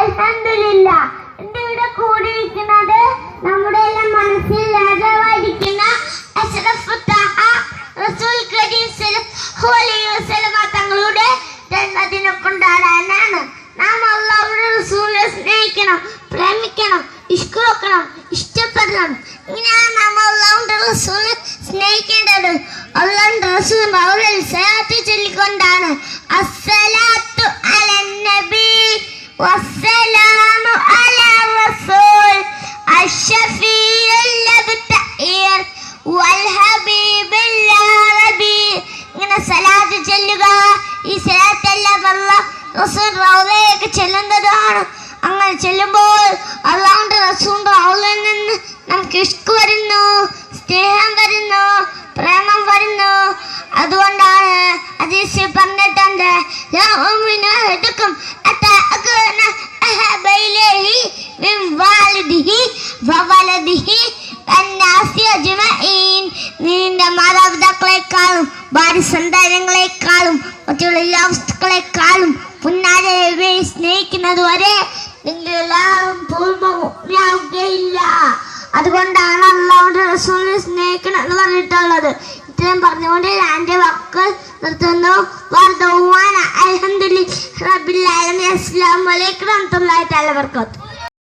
അൽഹംദുലില്ലാ. എന്റെ ഇവിടെ കൂടിയിരിക്കുന്നത് നമ്മുടെ എല്ലാം മനസ്സിൽ രാജാവായിരിക്കുന്ന അഷ്റഫുൽ തഹ റസൂൽ കരീം സല്ലല്ലാഹു അലൈഹി വസല്ലം തങ്ങളുടെ ജന്മദിനം കൊണ്ടാടാനാണ്. നാം അല്ലാഹുവിന്റെ റസൂലിനെ സ്നേഹിക്കണം, പ്രേമിക്കണം, ഇഷ്ക് വെക്കണം, ഇഷ്ടപ്പെടണം. ഇങ്ങനെയാണ് നാം അല്ലാഹുവിന്റെ റസൂലിനെ സ്നേഹിക്കേണ്ടത്. അല്ലാഹുവിന്റെ റസൂൽ അവരിൽ സലാത്ത് ചൊല്ലിക്കൊണ്ടാണ് അസ്സലാത്തു അലൻ നബി വസ്സലാമു അലാ റസൂൽ അഷ്ഫീഉൽ അബ്തഈർ വൽ ഹബീബുൽ അറബി. ഇങ്ങനെ സലാത്ത് ചൊല്ലുക. ഈ സലാത്തെല്ലാം അല്ലാഹു റസൂൽ റൗളയിലേക്ക് ചെല്ലുന്നതാണ്. അങ്ങനെ ചെല്ലുമ്പോൾ അല്ലാഹുവിന്റെ റസൂലിന്റെ റൗളയിൽ നിന്ന് നമുക്ക് ഇഷ്ക് വരുന്നു, സ്നേഹം വരുന്നു, പ്രേമം വരുന്നു. അതുകൊണ്ടാണ് ഹദീസിൽ പറഞ്ഞിട്ടുണ്ട് യൗമിനഹദുക്കും അതഅകുന അഹബൈലഹി മിൻ വാലിദിഹി വവലദിഹി വന്നാസി അജ്മഈൻ. നിന്റെ മാതാപിതാക്കളെക്കാളും ഭാര്യ സന്താനങ്ങളെക്കാളും മറ്റുള്ള എല്ലാ വസ്തുക്കളെക്കാളും പുന്നാരെ സ്നേഹിക്കുന്നത് വരെ നിങ്ങൾ എല്ലാവരും പൂർണ്ണമാവുകയില്ല. അതുകൊണ്ടാണ് അല്ലാഹുവിന്റെ റസൂലിനെ സ്നേഹിക്കണം എന്ന് പറഞ്ഞിട്ടുള്ളത്. ഇത്രയും പറഞ്ഞുകൊണ്ട് ഞാൻ എൻ്റെ വാക്കുകൾ നിർത്തുന്നു. അൽഹംദുലില്ലാഹി റബ്ബിൽ ആലമീൻ. അസ്സലാമു അലൈക്കും വറഹ്മത്തുള്ളാഹി തആല വബറകാതുഹു.